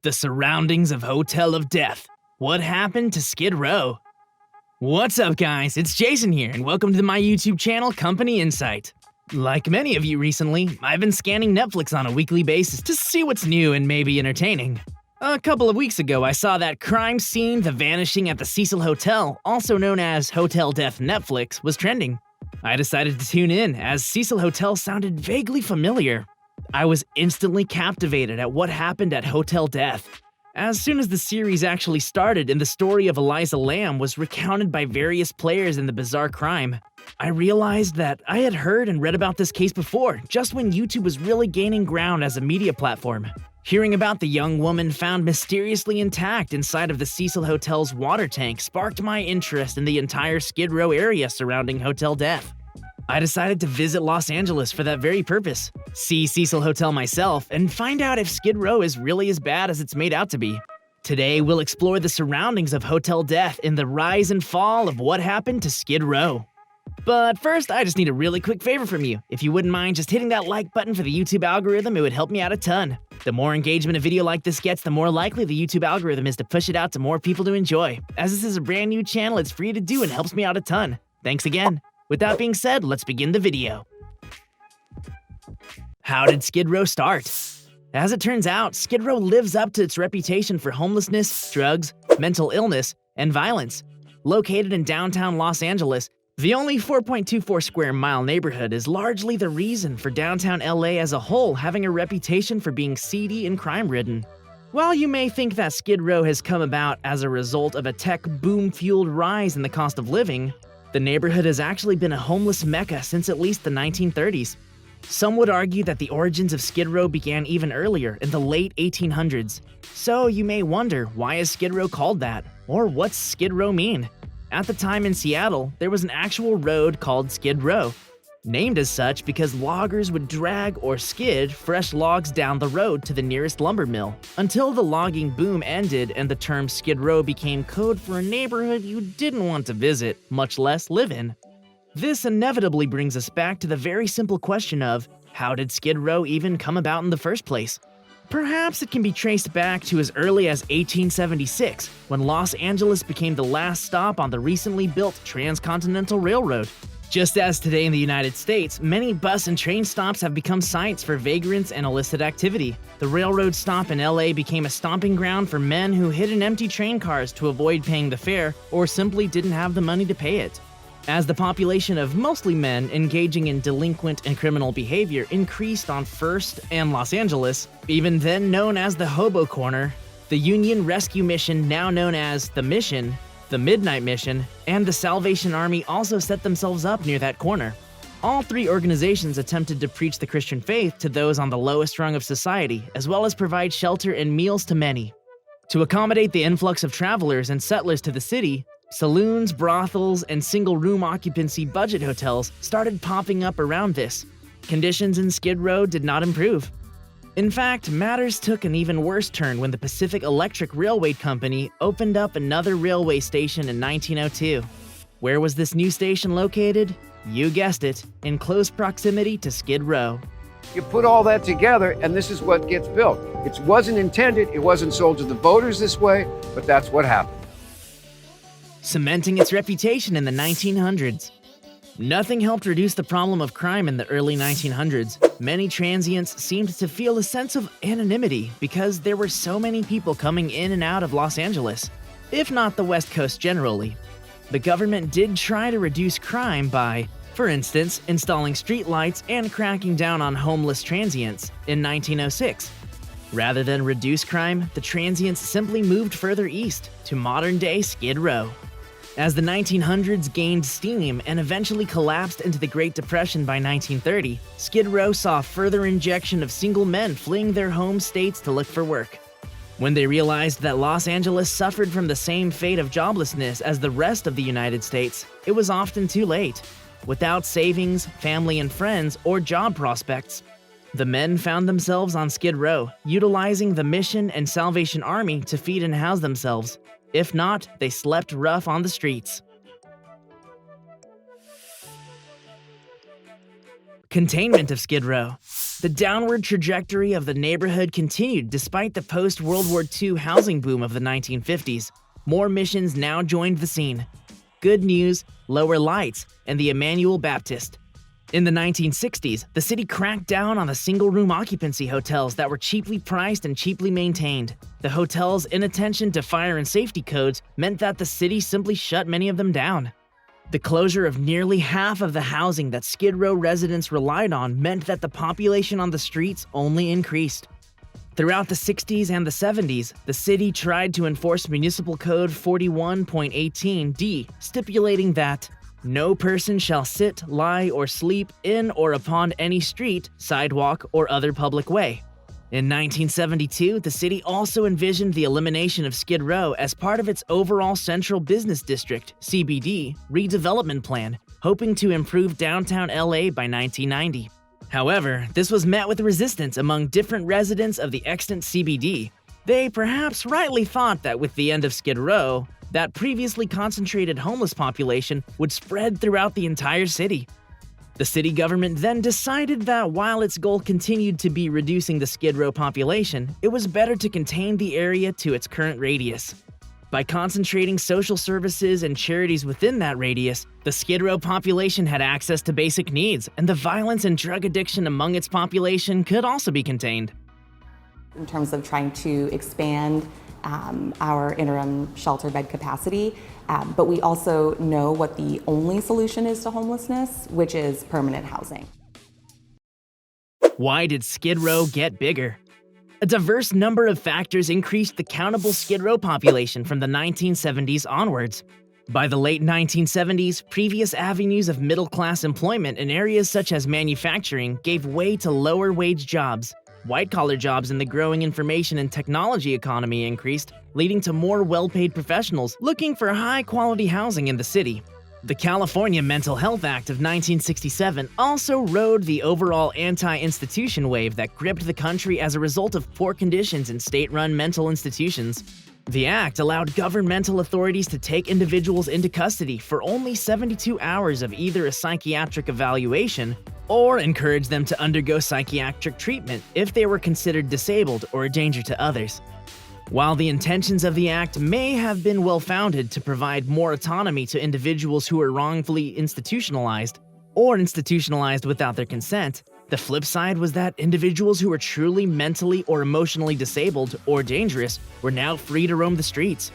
The surroundings of Hotel of Death. What happened to Skid Row? What's up, guys? It's Jason here, and welcome to my YouTube channel, Company Insight. Like many of you recently, I've been scanning Netflix on a weekly basis to see what's new and maybe entertaining. A couple of weeks ago, I saw that crime scene, The Vanishing at the Cecil Hotel, also known as Hotel Death Netflix, was trending. I decided to tune in, as Cecil Hotel sounded vaguely familiar. I was instantly captivated at what happened at Hotel Death. As soon as the series actually started and the story of Elisa Lam was recounted by various players in the bizarre crime, I realized that I had heard and read about this case before, just when YouTube was really gaining ground as a media platform. Hearing about the young woman found mysteriously intact inside of the Cecil Hotel's water tank sparked my interest in the entire Skid Row area surrounding Hotel Death. I decided to visit Los Angeles for that very purpose, see Cecil Hotel myself, and find out if Skid Row is really as bad as it's made out to be. Today, we'll explore the surroundings of Hotel Death and the rise and fall of what happened to Skid Row. But first, I just need a really quick favor from you. If you wouldn't mind just hitting that like button for the YouTube algorithm, it would help me out a ton. The more engagement a video like this gets, the more likely the YouTube algorithm is to push it out to more people to enjoy. As this is a brand new channel, it's free to do and helps me out a ton. Thanks again. With that being said, let's begin the video. How did Skid Row start? As it turns out, Skid Row lives up to its reputation for homelessness, drugs, mental illness, and violence. Located in downtown Los Angeles, the only 4.24 square mile neighborhood is largely the reason for downtown LA as a whole having a reputation for being seedy and crime-ridden. While you may think that Skid Row has come about as a result of a tech boom-fueled rise in the cost of living, the neighborhood has actually been a homeless mecca since at least the 1930s. Some would argue that the origins of Skid Row began even earlier, in the late 1800s. So you may wonder, why is Skid Row called that? Or what's Skid Row mean? At the time in Seattle, there was an actual road called Skid Row, named as such because loggers would drag or skid fresh logs down the road to the nearest lumber mill, until the logging boom ended and the term Skid Row became code for a neighborhood you didn't want to visit, much less live in. This inevitably brings us back to the very simple question of, how did Skid Row even come about in the first place? Perhaps it can be traced back to as early as 1876, when Los Angeles became the last stop on the recently built Transcontinental Railroad. Just as today in the United States, many bus and train stops have become sites for vagrants and illicit activity. The railroad stop in LA became a stomping ground for men who hid in empty train cars to avoid paying the fare or simply didn't have the money to pay it. As the population of mostly men engaging in delinquent and criminal behavior increased on First and Los Angeles, even then known as the Hobo Corner, the Union Rescue Mission, now known as the Mission, the Midnight Mission, and the Salvation Army also set themselves up near that corner. All three organizations attempted to preach the Christian faith to those on the lowest rung of society, as well as provide shelter and meals to many. To accommodate the influx of travelers and settlers to the city, saloons, brothels, and single-room occupancy budget hotels started popping up around this. Conditions in Skid Row did not improve. In fact, matters took an even worse turn when the Pacific Electric Railway Company opened up another railway station in 1902. Where was this new station located? You guessed it, in close proximity to Skid Row. You put all that together, and this is what gets built. It wasn't intended, it wasn't sold to the voters this way, but that's what happened. Cementing its reputation in the 1900s. Nothing helped reduce the problem of crime in the early 1900s. Many transients seemed to feel a sense of anonymity because there were so many people coming in and out of Los Angeles, if not the West Coast generally. The government did try to reduce crime by, for instance, installing streetlights and cracking down on homeless transients in 1906. Rather than reduce crime, the transients simply moved further east to modern-day Skid Row. As the 1900s gained steam and eventually collapsed into the Great Depression by 1930, Skid Row saw a further injection of single men fleeing their home states to look for work. When they realized that Los Angeles suffered from the same fate of joblessness as the rest of the United States, it was often too late. Without savings, family and friends, or job prospects, the men found themselves on Skid Row, utilizing the Mission and Salvation Army to feed and house themselves. If not, they slept rough on the streets. Containment of Skid Row. The downward trajectory of the neighborhood continued despite the post-World War II housing boom of the 1950s. More missions now joined the scene. Good News, Lower Lights, and the Emmanuel Baptist. In the 1960s, the city cracked down on the single-room occupancy hotels that were cheaply priced and cheaply maintained. The hotels' inattention to fire and safety codes meant that the city simply shut many of them down. The closure of nearly half of the housing that Skid Row residents relied on meant that the population on the streets only increased. Throughout the 60s and the 70s, the city tried to enforce Municipal Code 41.18d, stipulating that no person shall sit, lie, or sleep in or upon any street, sidewalk, or other public way. In 1972, the city also envisioned the elimination of Skid Row as part of its overall Central Business District (CBD) redevelopment plan, hoping to improve downtown LA by 1990. However, this was met with resistance among different residents of the extant CBD. They perhaps rightly thought that with the end of Skid Row, that previously concentrated homeless population would spread throughout the entire city. The city government then decided that while its goal continued to be reducing the Skid Row population, it was better to contain the area to its current radius. By concentrating social services and charities within that radius, the Skid Row population had access to basic needs, and the violence and drug addiction among its population could also be contained. In terms of trying to expand our interim shelter bed capacity, but we also know what the only solution is to homelessness, which is permanent housing. Why did Skid Row get bigger? A diverse number of factors increased the countable Skid Row population from the 1970s onwards. By the late 1970s, previous avenues of middle-class employment in areas such as manufacturing gave way to lower-wage jobs. White-collar jobs in the growing information and technology economy increased, leading to more well-paid professionals looking for high-quality housing in the city. The California Mental Health Act of 1967 also rode the overall anti-institution wave that gripped the country as a result of poor conditions in state-run mental institutions. The act allowed governmental authorities to take individuals into custody for only 72 hours of either a psychiatric evaluation or encourage them to undergo psychiatric treatment if they were considered disabled or a danger to others. While the intentions of the act may have been well-founded to provide more autonomy to individuals who were wrongfully institutionalized or institutionalized without their consent, the flip side was that individuals who were truly mentally or emotionally disabled or dangerous were now free to roam the streets.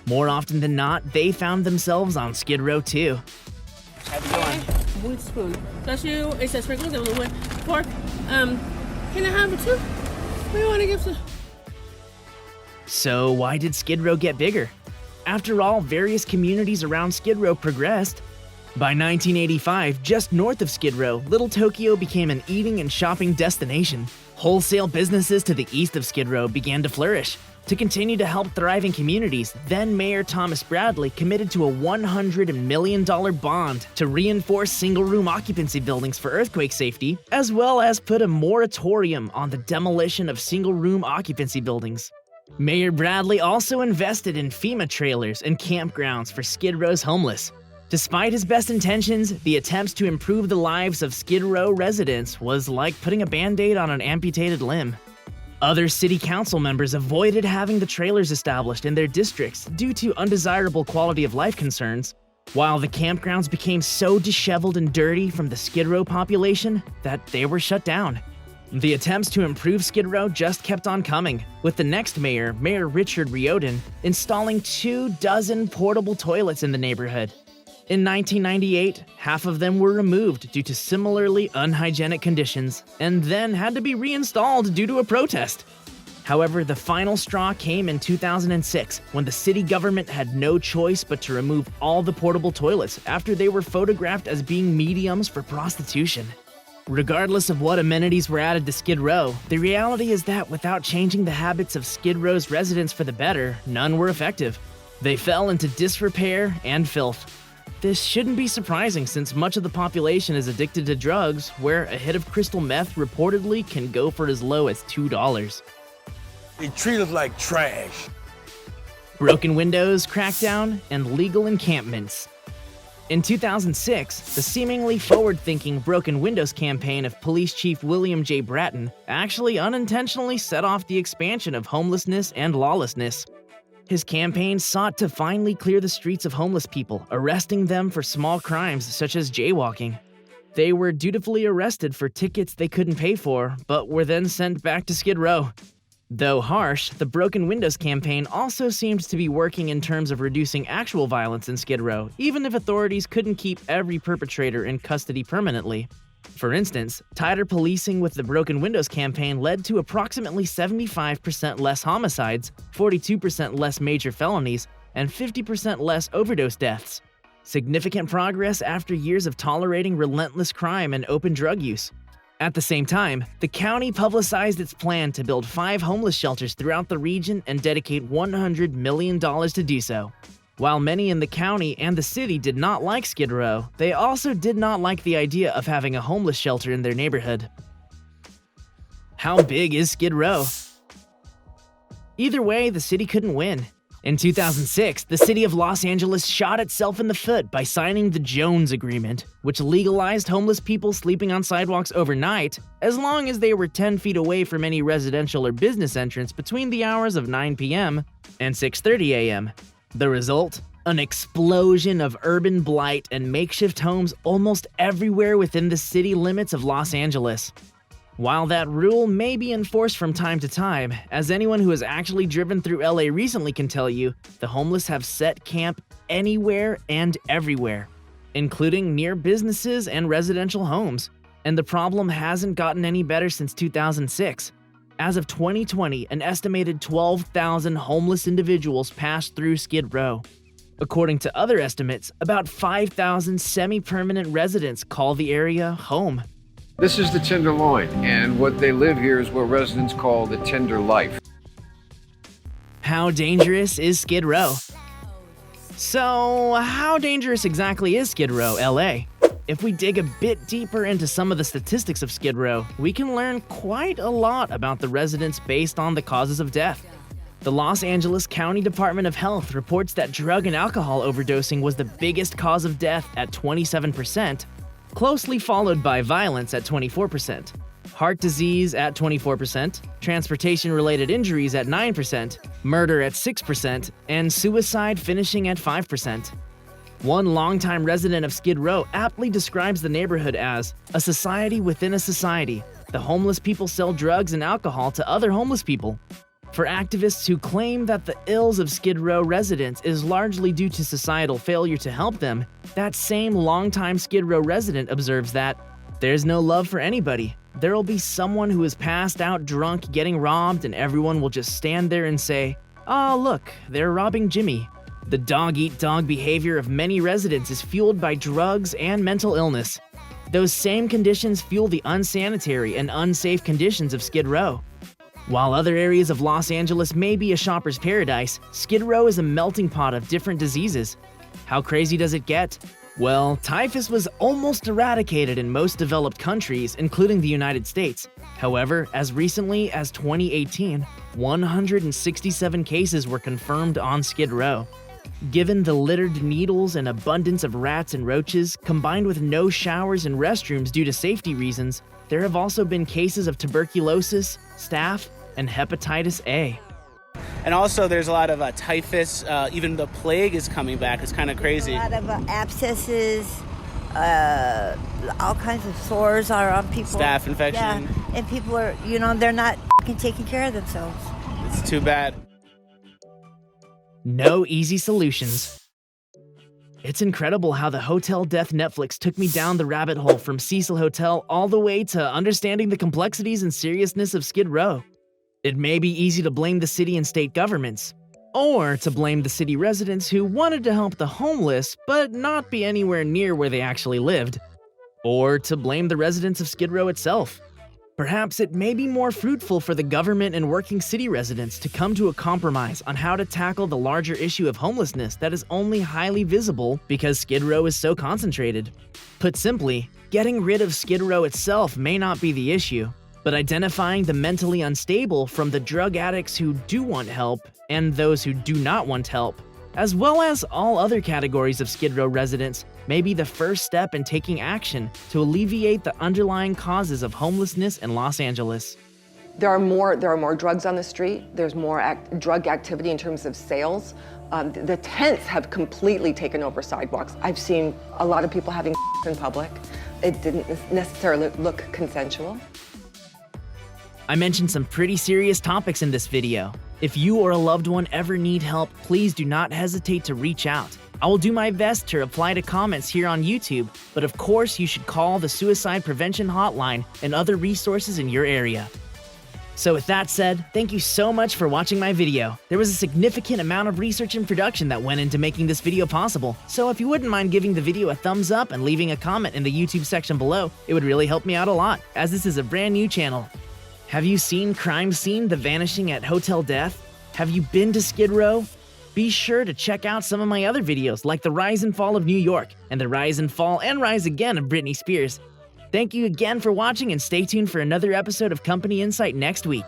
More often than not, they found themselves on Skid Row too. One spoon. That's you. It says sprinkles. There was a one fork. Can I have it too? We want to give some. So why did Skid Row get bigger? After all, various communities around Skid Row progressed. By 1985, just north of Skid Row, Little Tokyo became an eating and shopping destination. Wholesale businesses to the east of Skid Row began to flourish. To continue to help thriving communities, then Mayor Thomas Bradley committed to a $100 million bond to reinforce single-room occupancy buildings for earthquake safety, as well as put a moratorium on the demolition of single-room occupancy buildings. Mayor Bradley also invested in FEMA trailers and campgrounds for Skid Row's homeless. Despite his best intentions, the attempts to improve the lives of Skid Row residents was like putting a Band-Aid on an amputated limb. Other city council members avoided having the trailers established in their districts due to undesirable quality of life concerns, while the campgrounds became so disheveled and dirty from the Skid Row population that they were shut down. The attempts to improve Skid Row just kept on coming, with the next mayor, Mayor Richard Riordan, installing 24 portable toilets in the neighborhood. In 1998, half of them were removed due to similarly unhygienic conditions, and then had to be reinstalled due to a protest. However, the final straw came in 2006, when the city government had no choice but to remove all the portable toilets after they were photographed as being mediums for prostitution. Regardless of what amenities were added to Skid Row, the reality is that without changing the habits of Skid Row's residents for the better, none were effective. They fell into disrepair and filth. This shouldn't be surprising since much of the population is addicted to drugs, where a hit of crystal meth reportedly can go for as low as $2. They treat us like trash. Broken windows, crackdown, and legal encampments. In 2006, the seemingly forward-thinking Broken Windows campaign of Police Chief William J. Bratton actually unintentionally set off the expansion of homelessness and lawlessness. His campaign sought to finally clear the streets of homeless people, arresting them for small crimes such as jaywalking. They were dutifully arrested for tickets they couldn't pay for, but were then sent back to Skid Row. Though harsh, the Broken Windows campaign also seemed to be working in terms of reducing actual violence in Skid Row, even if authorities couldn't keep every perpetrator in custody permanently. For instance, tighter policing with the Broken Windows campaign led to approximately 75% less homicides, 42% less major felonies, and 50% less overdose deaths. Significant progress after years of tolerating relentless crime and open drug use. At the same time, the county publicized its plan to build 5 homeless shelters throughout the region and dedicate $100 million to do so. While many in the county and the city did not like Skid Row, they also did not like the idea of having a homeless shelter in their neighborhood. How big is Skid Row? Either way, the city couldn't win. In 2006, the city of Los Angeles shot itself in the foot by signing the Jones Agreement, which legalized homeless people sleeping on sidewalks overnight, as long as they were 10 feet away from any residential or business entrance between the hours of 9 p.m. and 6:30 a.m. The result? An explosion of urban blight and makeshift homes almost everywhere within the city limits of Los Angeles. While that rule may be enforced from time to time, as anyone who has actually driven through LA recently can tell you, the homeless have set camp anywhere and everywhere, including near businesses and residential homes. And the problem hasn't gotten any better since 2006. As of 2020, an estimated 12,000 homeless individuals passed through Skid Row. According to other estimates, about 5,000 semi-permanent residents call the area home. This is the Tenderloin, and what they live here is what residents call the Tender Life. How dangerous is Skid Row? So, how dangerous exactly is Skid Row, LA? If we dig a bit deeper into some of the statistics of Skid Row, we can learn quite a lot about the residents based on the causes of death. The Los Angeles County Department of Health reports that drug and alcohol overdosing was the biggest cause of death at 27%, closely followed by violence at 24%, heart disease at 24%, transportation-related injuries at 9%, murder at 6%, and suicide finishing at 5%. One longtime resident of Skid Row aptly describes the neighborhood as a society within a society. The homeless people sell drugs and alcohol to other homeless people. For activists who claim that the ills of Skid Row residents is largely due to societal failure to help them, that same longtime Skid Row resident observes that there's no love for anybody. There'll be someone who is passed out drunk getting robbed, and everyone will just stand there and say, "Oh, look, they're robbing Jimmy." The dog-eat-dog behavior of many residents is fueled by drugs and mental illness. Those same conditions fuel the unsanitary and unsafe conditions of Skid Row. While other areas of Los Angeles may be a shopper's paradise, Skid Row is a melting pot of different diseases. How crazy does it get? Well, typhus was almost eradicated in most developed countries, including the United States. However, as recently as 2018, 167 cases were confirmed on Skid Row. Given the littered needles and abundance of rats and roaches, combined with no showers and restrooms due to safety reasons, there have also been cases of tuberculosis, staph, and hepatitis A. And also there's a lot of typhus, even the plague is coming back. It's kind of crazy. A lot of abscesses, all kinds of sores are on people. Staph infection. Yeah, and people are, they're not taking care of themselves. It's too bad. No easy solutions. It's incredible how the Hotel Death Netflix took me down the rabbit hole from Cecil Hotel all the way to understanding the complexities and seriousness of Skid Row. It may be easy to blame the city and state governments, or to blame the city residents who wanted to help the homeless but not be anywhere near where they actually lived, or to blame the residents of Skid Row itself. Perhaps it may be more fruitful for the government and working city residents to come to a compromise on how to tackle the larger issue of homelessness that is only highly visible because Skid Row is so concentrated. Put simply, getting rid of Skid Row itself may not be the issue, but identifying the mentally unstable from the drug addicts who do want help and those who do not want help as well as all other categories of Skid Row residents, may be the first step in taking action to alleviate the underlying causes of homelessness in Los Angeles. There are more drugs on the street. There's more drug activity in terms of sales. The tents have completely taken over sidewalks. I've seen a lot of people having in public. It didn't necessarily look consensual. I mentioned some pretty serious topics in this video. If you or a loved one ever need help, please do not hesitate to reach out. I will do my best to reply to comments here on YouTube, but of course you should call the Suicide Prevention Hotline and other resources in your area. So with that said, thank you so much for watching my video. There was a significant amount of research and production that went into making this video possible, so if you wouldn't mind giving the video a thumbs up and leaving a comment in the YouTube section below, it would really help me out a lot, as this is a brand new channel. Have you seen Crime Scene: The Vanishing at Hotel Death? Have you been to Skid Row? Be sure to check out some of my other videos like the Rise and Fall of New York and the Rise and Fall and Rise Again of Britney Spears. Thank you again for watching and stay tuned for another episode of Company Insight next week.